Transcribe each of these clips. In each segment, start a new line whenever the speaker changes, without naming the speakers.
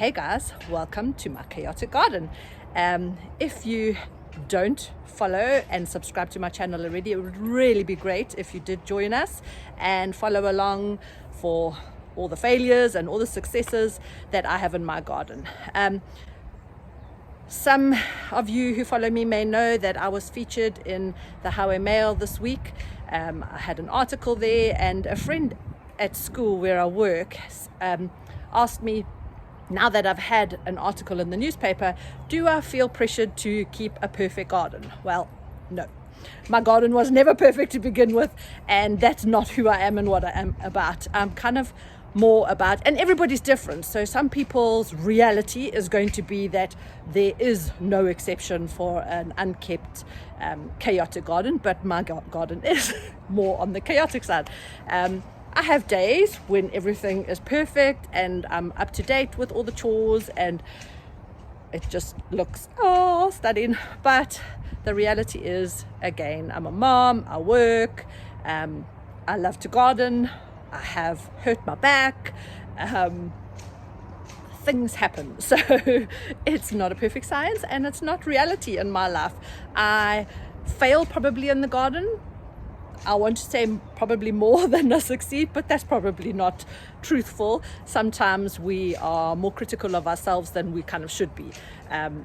Hey guys, welcome to my chaotic garden. If you don't follow and subscribe to my channel already, it would really be great if you did join us and follow along for all the failures and all the successes that I have in my garden. Some of you who follow me may know that I was featured in the Highway Mail this week. I had an article there, and a friend at school where I work asked me, now that I've had an article in the newspaper, do I feel pressured to keep a perfect garden? Well, no. My garden was never perfect to begin with, and that's not who I am and what I am about. I'm kind of more about, and everybody's different, so some people's reality is going to be that there is no exception for an unkept chaotic garden, but my garden is more on the chaotic side. I have days when everything is perfect and I'm up to date with all the chores and it just looks stunning. But the reality is, again, I'm a mom, I work, I love to garden, I have hurt my back, things happen. So it's not a perfect science and it's not reality in my life. I fail probably in the garden. I want to say probably more than I succeed, but that's probably not truthful. Sometimes we are more critical of ourselves than we kind of should be.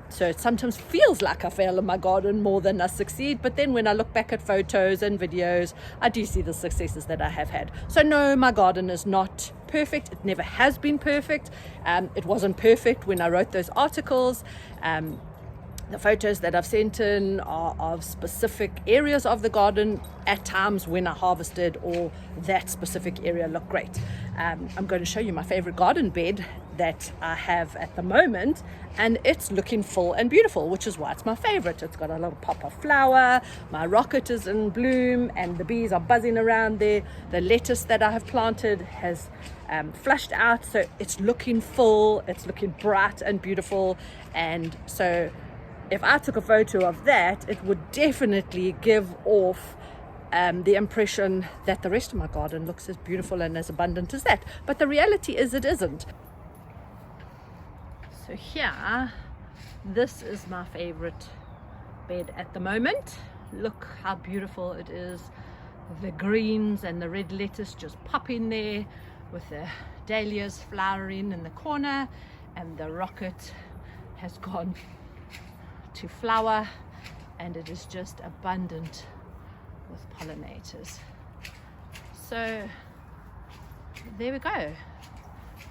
So it sometimes feels like I fail in my garden more than I succeed, but then when I look back at photos and videos, I do see the successes that I have had. So no, my garden is not perfect. It never has been perfect. It wasn't perfect when I wrote those articles. The photos that I've sent in are of specific areas of the garden at times when I harvested or that specific area looked great. I'm going to show you my favorite garden bed that I have at the moment, and it's looking full and beautiful, which is why it's my favorite. It's got a little pop of flower, my rocket is in bloom, and the bees are buzzing around there. The lettuce that I have planted has flushed out, so it's looking full, it's looking bright and beautiful. And so if I took a photo of that, it would definitely give off the impression that the rest of my garden looks as beautiful and as abundant as that. But the reality is it isn't. So here, this is my favorite bed at the moment. Look how beautiful it is. The greens and the red lettuce just pop in there with the dahlias flowering in the corner, and the rocket has gone to flower, and it is just abundant with pollinators. So there we go.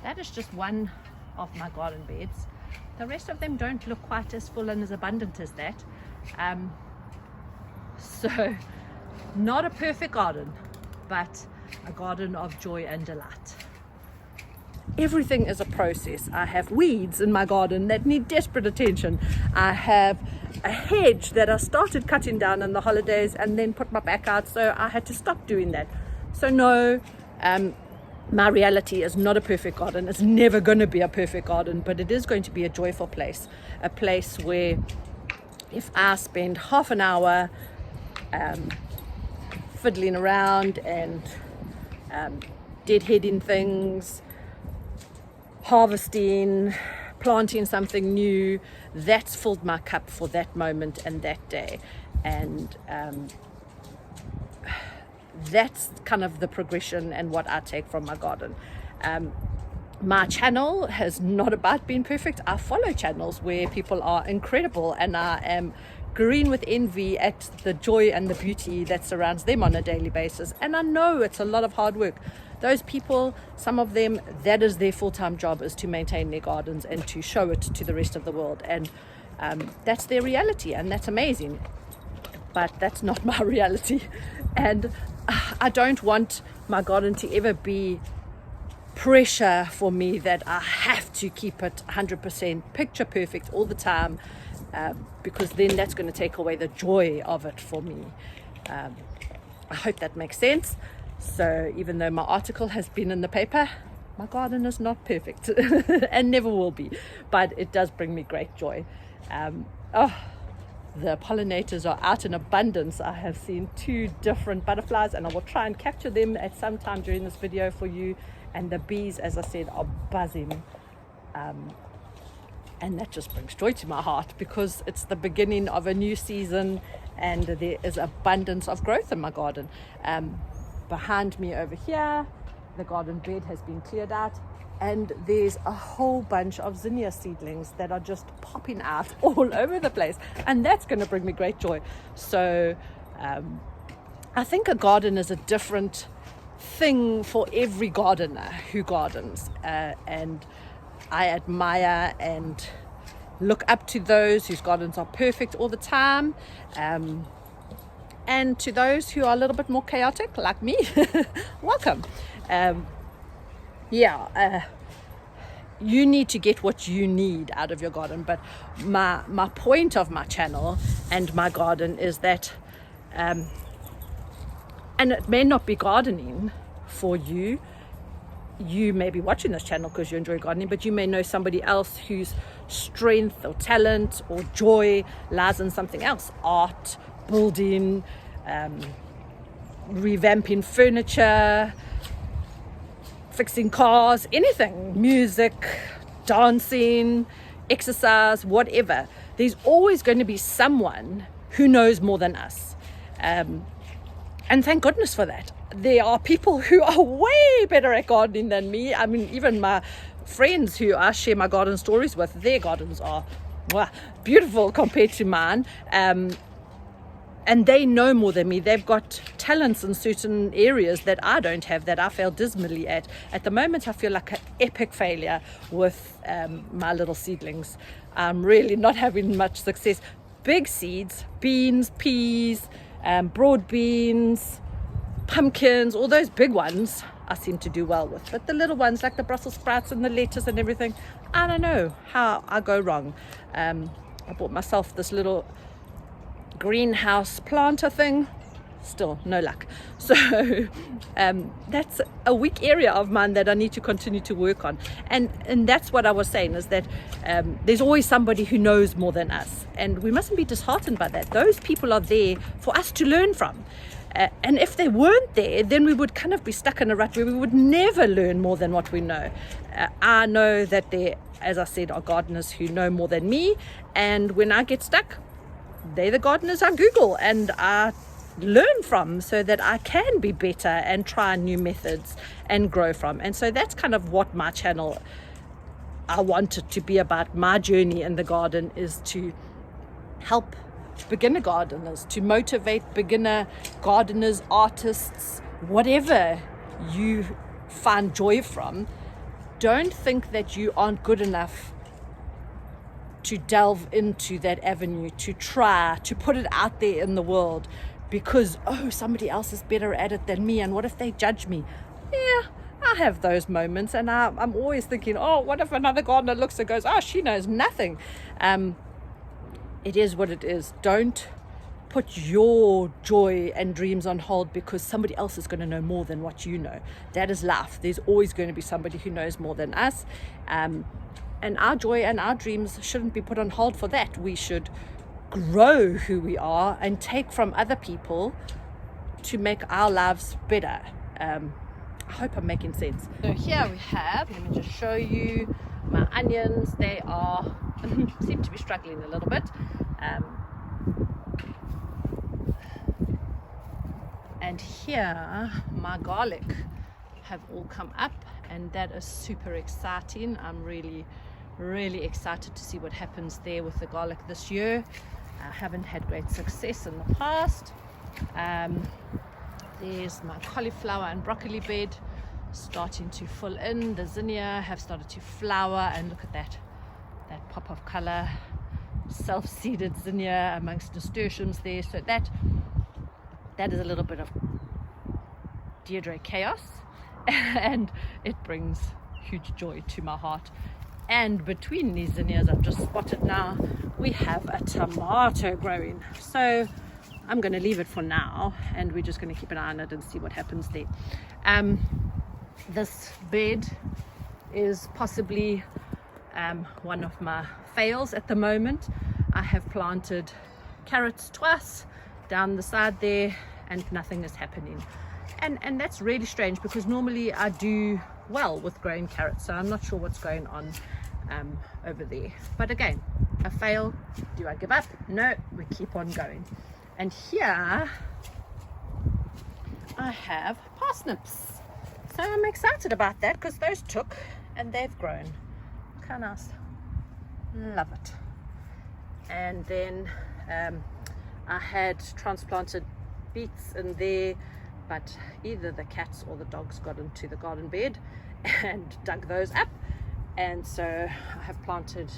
That is just one of my garden beds. The rest of them don't look quite as full and as abundant as that. So not a perfect garden, but a garden of joy and delight. Everything is a process. I have weeds in my garden that need desperate attention. I have a hedge that I started cutting down in the holidays and then put my back out, so I had to stop doing that. So no, my reality is not a perfect garden. It's never going to be a perfect garden, but it is going to be a joyful place. A place where if I spend half an hour fiddling around and deadheading things, harvesting, planting something new, that's filled my cup for that moment and that day. And that's kind of the progression and what I take from my garden. My channel is not about being perfect. I follow channels where people are incredible, and I am green with envy at the joy and the beauty that surrounds them on a daily basis. And I know it's a lot of hard work. Those people, some of them, that is their full-time job, is to maintain their gardens and to show it to the rest of the world. And that's their reality, and that's amazing. But that's not my reality. And I don't want my garden to ever be pressure for me that I have to keep it 100% picture perfect all the time, because then that's going to take away the joy of it for me. I hope that makes sense. So even though my article has been in the paper, my garden is not perfect and never will be, but it does bring me great joy. The pollinators are out in abundance. I have seen 2 different butterflies, and I will try and capture them at some time during this video for you. And the bees, as I said, are buzzing. And that just brings joy to my heart because it's the beginning of a new season and there is abundance of growth in my garden. Behind me over here, the garden bed has been cleared out and there's a whole bunch of zinnia seedlings that are just popping out all over the place, and that's going to bring me great joy. So I think a garden is a different thing for every gardener who gardens, and I admire and look up to those whose gardens are perfect all the time, and to those who are a little bit more chaotic like me. Welcome. You need to get what you need out of your garden, but my point of my channel and my garden is that and it may not be gardening for you. You may be watching this channel because you enjoy gardening, but you may know somebody else whose strength or talent or joy lies in something else: art, building, revamping furniture, fixing cars, anything, music, dancing, exercise, whatever. There's always going to be someone who knows more than us. And thank goodness for that. There are people who are way better at gardening than me. I mean, even my friends who I share my garden stories with, their gardens are beautiful compared to mine. And they know more than me. They've got talents in certain areas that I don't have, that I fail dismally at. At the moment, I feel like an epic failure with my little seedlings. I'm really not having much success. Big seeds, beans, peas, broad beans, pumpkins, all those big ones I seem to do well with. But the little ones like the Brussels sprouts and the lettuce and everything, I don't know how I go wrong. I bought myself this little greenhouse planter thing, still no luck. So that's a weak area of mine that I need to continue to work on, and that's what I was saying, is that there's always somebody who knows more than us, and we mustn't be disheartened by that. Those people are there for us to learn from, and if they weren't there, then we would kind of be stuck in a rut where we would never learn more than what we know. I know that there, as I said, are gardeners who know more than me, and when I get stuck, they're the gardeners I Google and I learn from so that I can be better and try new methods and grow from. And so that's kind of what my channel, I want it to be about. My journey in the garden is to help beginner gardeners, to motivate beginner gardeners, artists, whatever you find joy from. Don't think that you aren't good enough to delve into that avenue, to try to put it out there in the world because, oh, somebody else is better at it than me, and what if they judge me? Yeah, I have those moments, and I'm always thinking, oh, what if another gardener looks and goes, oh, she knows nothing. It is what it is. Don't put your joy and dreams on hold because somebody else is going to know more than what you know. That is life. There's always going to be somebody who knows more than us. And our joy and our dreams shouldn't be put on hold for that. We should grow who we are and take from other people to make our lives better. I hope I'm making sense. So here we have, let me just show you my onions. They are seem to be struggling a little bit. And here my garlic have all come up, and that is super exciting. I'm really excited to see what happens there with the garlic this year. I haven't had great success in the past. There's my cauliflower and broccoli bed starting to fill in. The zinnia have started to flower, and look at that pop of color, self-seeded zinnia amongst nasturtiums there. So that is a little bit of Deirdre chaos, and it brings huge joy to my heart. And between these zinnias I've just spotted now, we have a tomato growing. So I'm going to leave it for now, and we're just going to keep an eye on it and see what happens there. This bed is possibly one of my fails at the moment. I have planted carrots twice down the side there and nothing is happening. And that's really strange because normally I do well with growing carrots, so I'm not sure what's going on. over there. But again, a fail. Do I give up? No, we keep on going. And here I have parsnips. So I'm excited about that because those took and they've grown. Look how nice. Love it. And then I had transplanted beets in there, but either the cats or the dogs got into the garden bed and dug those up. And so I have planted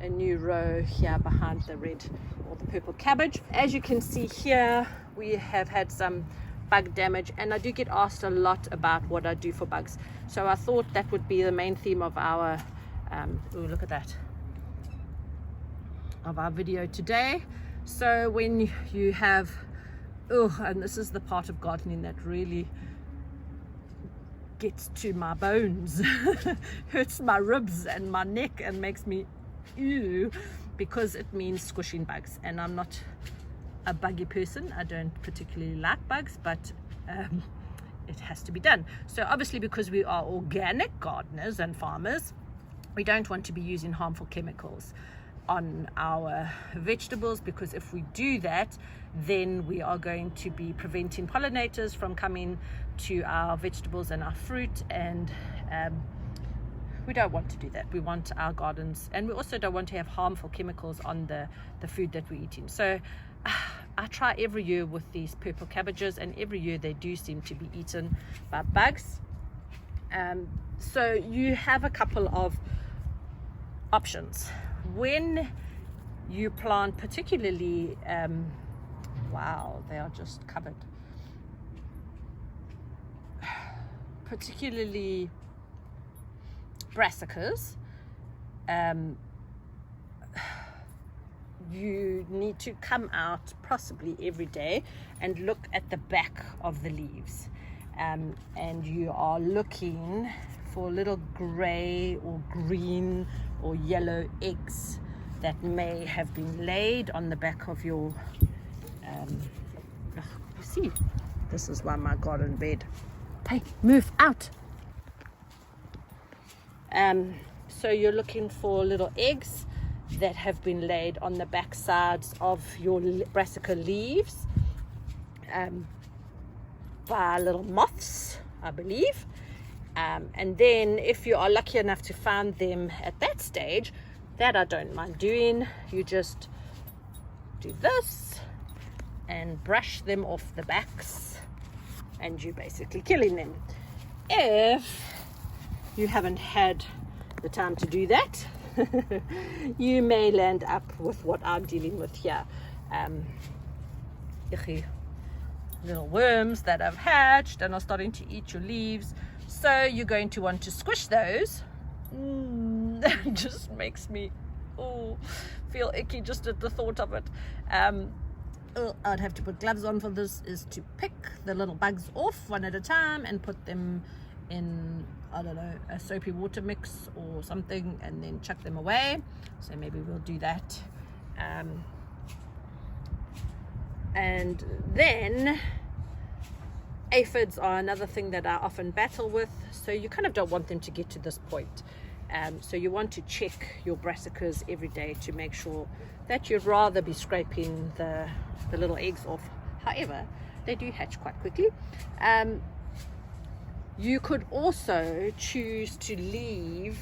a new row here behind the red or the purple cabbage. As you can see here, we have had some bug damage, and I do get asked a lot about what I do for bugs. So I thought that would be the main theme of our look at that, of our video today. So when you have, and this is the part of gardening that really gets to my bones, hurts my ribs and my neck and makes me ew, because it means squishing bugs, and I'm not a buggy person. I don't particularly like bugs, but it has to be done. So obviously, because we are organic gardeners and farmers, we don't want to be using harmful chemicals on our vegetables, because if we do that, then we are going to be preventing pollinators from coming to our vegetables and our fruit, and we don't want to do that. We want our gardens, and we also don't want to have harmful chemicals on the food that we're eating. So I try every year with these purple cabbages, and every year they do seem to be eaten by bugs. So you have a couple of options when you plant, particularly wow, they are just covered, particularly brassicas. You need to come out possibly every day and look at the back of the leaves, and you are looking for little gray or green or yellow eggs that may have been laid on the back of your you see, this is why my garden bed, hey, move out. So you're looking for little eggs that have been laid on the back sides of your brassica leaves by little moths, I believe. And then if you are lucky enough to find them at that stage, that I don't mind doing, you just do this and brush them off the backs, and you're basically killing them. If you haven't had the time to do that, you may land up with what I'm dealing with here, little worms that have hatched and are starting to eat your leaves. So you're going to want to squish those. That just makes me feel icky just at the thought of it. I'd have to put gloves on for this, is to pick the little bugs off one at a time and put them in, I don't know, a soapy water mix or something, and then chuck them away. So maybe we'll do that. And then aphids are another thing that I often battle with. So you kind of don't want them to get to this point. So you want to check your brassicas every day to make sure that you'd rather be scraping the little eggs off. However, they do hatch quite quickly. You could also choose to leave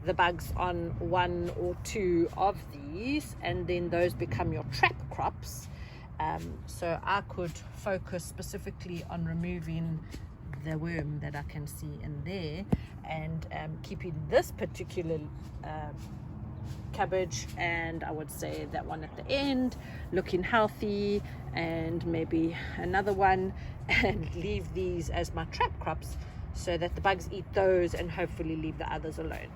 the bugs on one or two of these, and then those become your trap crops. So I could focus specifically on removing the worm that I can see in there, and keeping this particular cabbage, and I would say that one at the end looking healthy, and maybe another one, and leave these as my trap crops so that the bugs eat those and hopefully leave the others alone.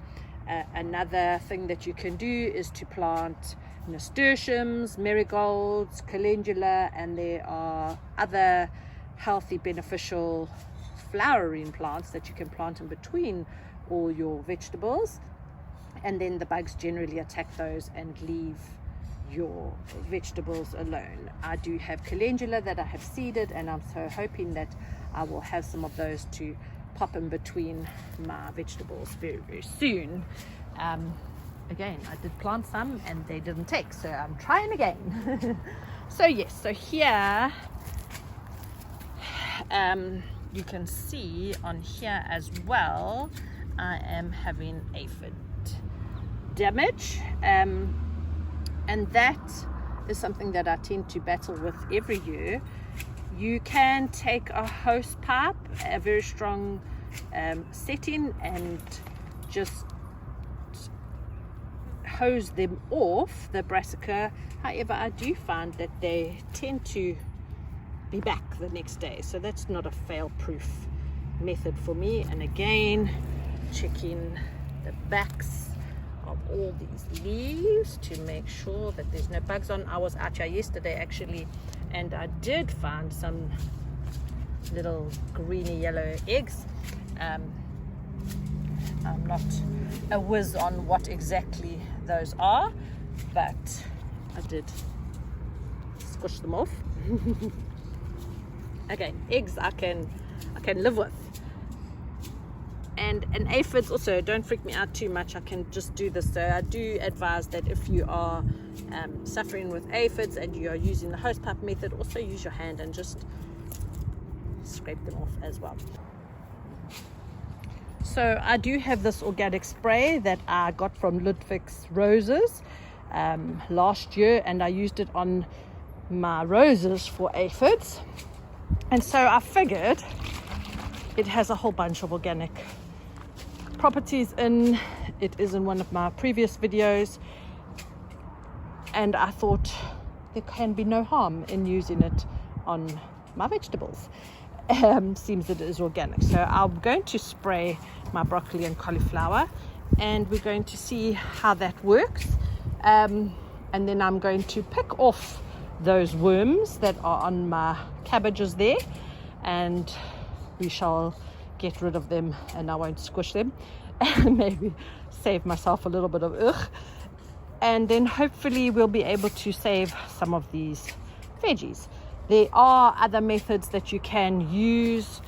Another thing that you can do is to plant nasturtiums, marigolds, calendula, and there are other healthy, beneficial flowering plants that you can plant in between all your vegetables, and then the bugs generally attack those and leave your vegetables alone. I do have calendula that I have seeded, and I'm so hoping that I will have some of those to pop in between my vegetables very, very soon. again, I did plant some and they didn't take, so I'm trying again. So yes, so here you can see on here as well, I am having aphid damage, and that is something that I tend to battle with every year. You can take a hose pipe, a very strong setting, and just hose them off the brassica. However, I do find that they tend to be back the next day, so that's not a fail-proof method for me. And again, checking the backs of all these leaves to make sure that there's no bugs on. I was out here yesterday actually, and I did find some little greeny yellow eggs. I'm not a whiz on what exactly those are, but I did squish them off. Okay, eggs I can live with. And aphids also, don't freak me out too much. I can just do this. So I do advise that if you are suffering with aphids and you are using the hose pipe method, also use your hand and just scrape them off as well. So I do have this organic spray that I got from Ludwig's Roses last year, and I used it on my roses for aphids. And so I figured it has a whole bunch of organic properties in it. Is in one of my previous videos, and I thought there can be no harm in using it on my vegetables. Seems that it is organic. So I'm going to spray my broccoli and cauliflower, and we're going to see how that works, and then I'm going to pick off those worms that are on my cabbages there, and we shall get rid of them, and I won't squish them and maybe save myself a little bit of ugh, and then hopefully we'll be able to save some of these veggies. There are other methods that you can use.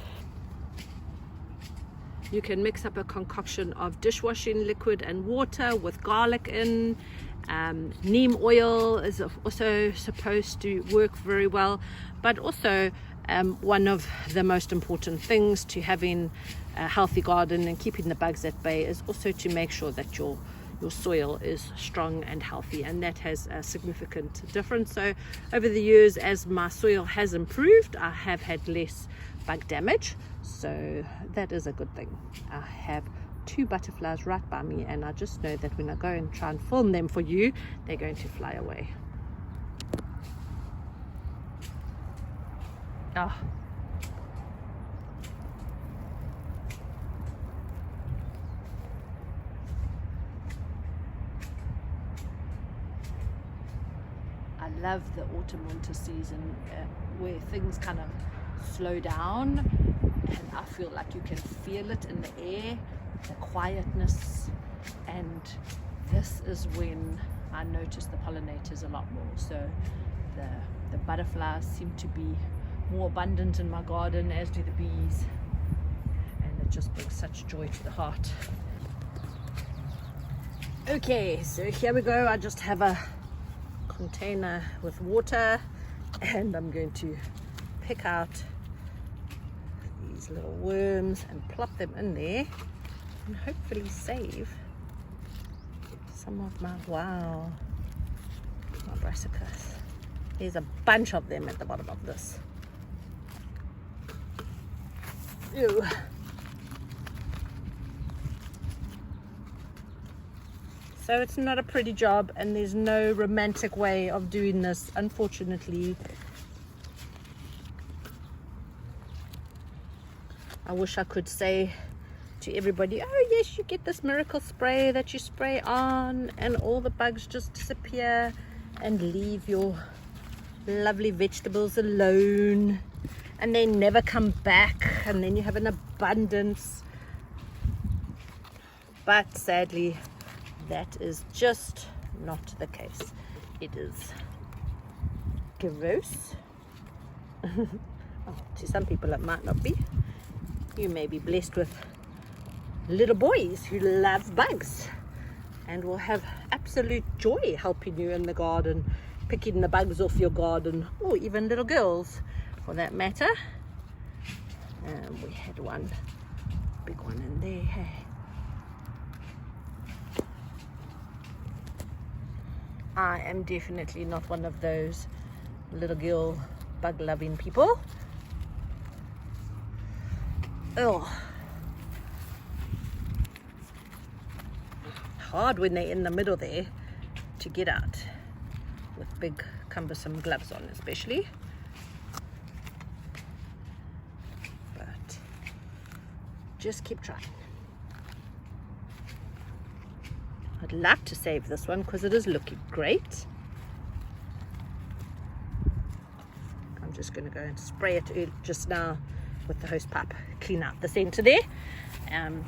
You can mix up a concoction of dishwashing liquid and water with garlic in. Neem oil is also supposed to work very well, but also one of the most important things to having a healthy garden and keeping the bugs at bay is also to make sure that your soil is strong and healthy, and that has a significant difference. So over the years, as my soil has improved, I have had less bug damage, so that is a good thing. I have 2 butterflies right by me, and I just know that when I go and try and film them for you, they're going to fly away. Ah. I love the autumn winter season where things kind of slow down, and I feel like you can feel it in the air, the quietness, and this is when I notice the pollinators a lot more. So the butterflies seem to be more abundant in my garden, as do the bees, and it just brings such joy to the heart. Okay, so here we go. I just have a container with water, and I'm going to pick out these little worms and plop them in there, and hopefully save some of my brassicas. There's a bunch of them at the bottom of this. Ew. So it's not a pretty job, and there's no romantic way of doing this, unfortunately. I wish I could say to everybody, oh yes, you get this miracle spray that you spray on and all the bugs just disappear, and leave your lovely vegetables alone, and they never come back, and then you have an abundance. But sadly, that is just not the case. It is gross. To some people it might not be. You may be blessed with little boys who love bugs. and will have absolute joy helping you in the garden, picking the bugs off your garden, or even little girls for that matter. We had one big one in there. Hey, I am definitely not one of those little girl bug loving people. Oh, hard when they're in the middle there to get out with big cumbersome gloves on, especially. But just keep trying. I'd love to save this one because it is looking great. I'm just going to go and spray it just now with the hose pipe, clean out the center there.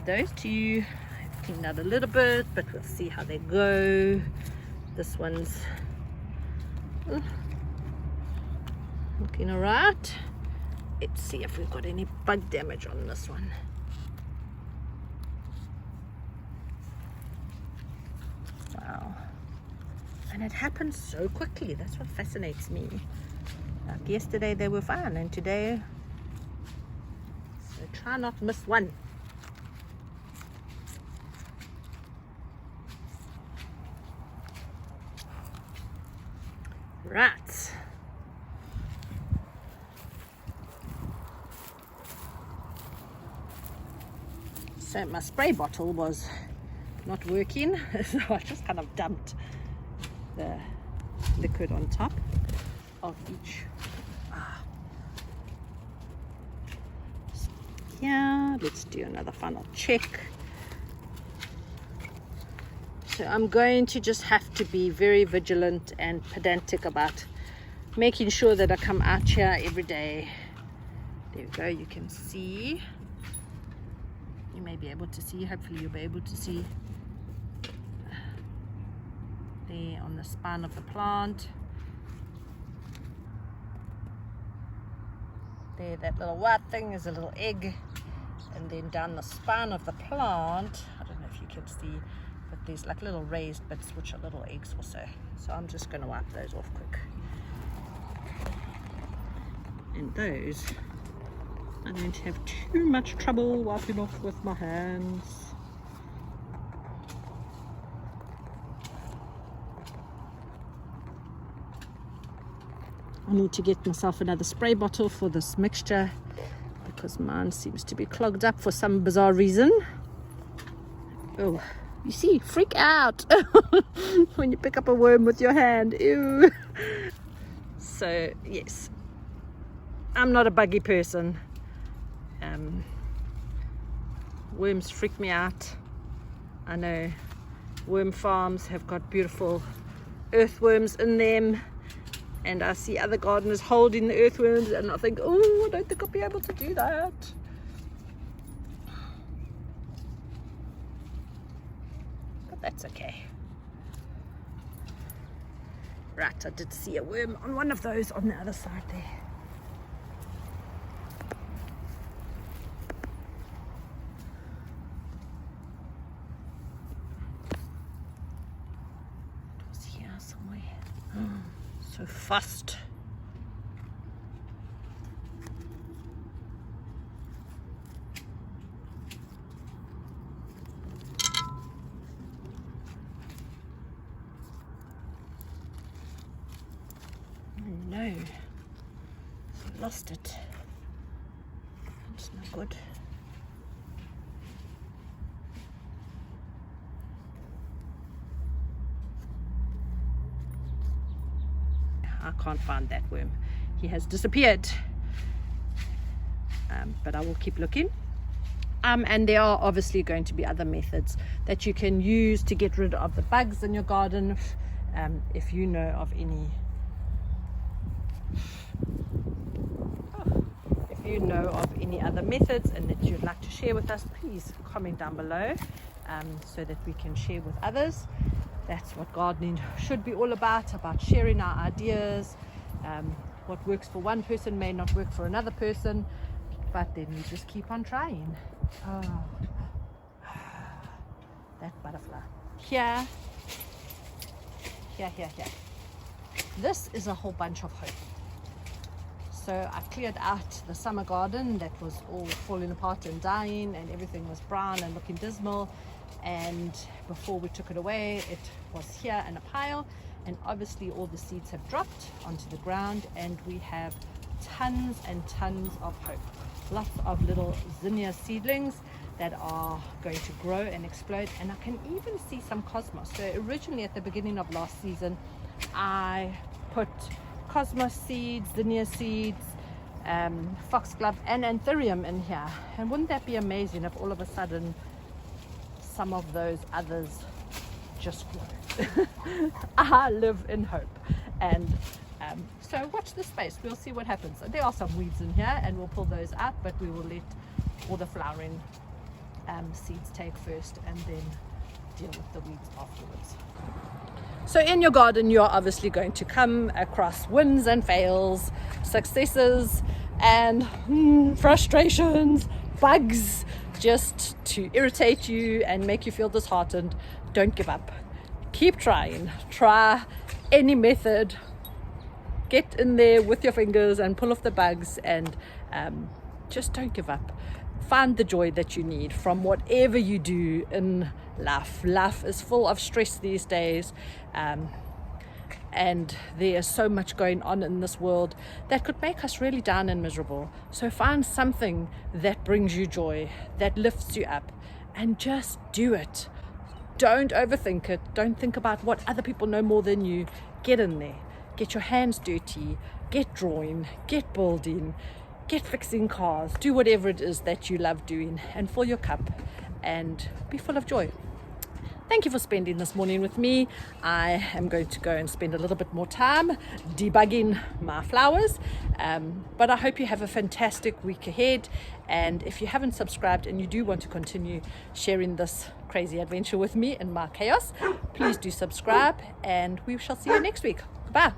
Those two I've cleaned out a little bit, but we'll see how they go. This one's looking all right. Let's see if we've got any bug damage on this one. Wow, and it happens so quickly. That's what fascinates me. Like yesterday they were fine, and today, so try not to miss one. Right. So my spray bottle was not working, so I just kind of dumped the liquid on top of each. Yeah, let's do another final check. So I'm going to just have to be very vigilant and pedantic about making sure that I come out here every day. There we go, you can see. You may be able to see, hopefully you'll be able to see there on the spine of the plant. There, that little white thing is a little egg. And then down the spine of the plant, I don't know if you can see, but there's like little raised bits which are little eggs also. So I'm just going to wipe those off quick. And those I don't have too much trouble wiping off with my hands. I need to get myself another spray bottle for this mixture because mine seems to be clogged up for some bizarre reason. Oh, you see, freak out when you pick up a worm with your hand. Ew. So yes, I'm not a buggy person. Worms freak me out. I know worm farms have got beautiful earthworms in them, and I see other gardeners holding the earthworms and I think, oh, I don't think I'll be able to do that. But that's okay. Right, I did see a worm on one of those on the other side there. It was here somewhere. So fast. Oh no, I lost it. It's not good. I can't find that worm. He has disappeared. But I will keep looking. And there are obviously going to be other methods that you can use to get rid of the bugs in your garden. If you know of any, other methods and that you'd like to share with us, please comment down below so that we can share with others. That's what gardening should be all about sharing our ideas. What works for one person may not work for another person, but then we just keep on trying. Oh, that butterfly. here, here. This is a whole bunch of hope. So I cleared out the summer garden that was all falling apart and dying, and everything was brown and looking dismal. And before we took it away, it was here in a pile, and obviously all the seeds have dropped onto the ground, and we have tons and tons of hope. Lots of little zinnia seedlings that are going to grow and explode, and I can even see some cosmos. So originally at the beginning of last season, I put cosmos seeds, zinnia seeds, foxglove and anthurium in here, and wouldn't that be amazing if all of a sudden some of those others just grow? I live in hope. And so watch this space, we'll see what happens. There are some weeds in here and we'll pull those out, but we will let all the flowering seeds take first and then deal with the weeds afterwards. So in your garden, you're obviously going to come across wins and fails, successes and frustrations, bugs, just to irritate you and make you feel disheartened. Don't give up. Keep trying. Try any method. Get in there with your fingers and pull off the bugs, and just don't give up. Find the joy that you need from whatever you do in life. Life is full of stress these days, and there is so much going on in this world that could make us really down and miserable. So find something that brings you joy, that lifts you up, and just do it. Don't overthink it. Don't think about what other people know more than you. Get in there. Get your hands dirty. Get drawing. Get building. Get fixing cars. Do whatever it is that you love doing, and fill your cup and be full of joy. Thank you for spending this morning with me. I am going to go and spend a little bit more time debugging my flowers, but I hope you have a fantastic week ahead. And if you haven't subscribed and you do want to continue sharing this crazy adventure with me in my chaos, please do subscribe, and we shall see you next week. Goodbye.